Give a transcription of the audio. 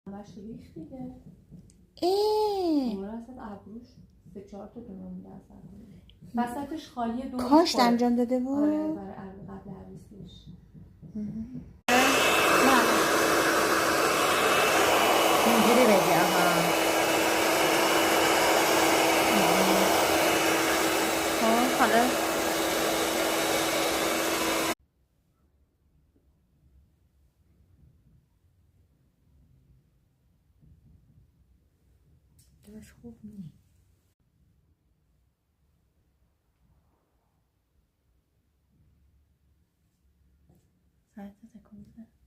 همش ریخت دیگه. ای وسط ابروش 3-4 تا دونه مونده اصلا. وسطش خالیه دورش. کاشت انجام داده بود. آره برای قبل عروسیش. اینجوری بگی آها. خب حالا دلش خوب نی. ساعت تکون بده.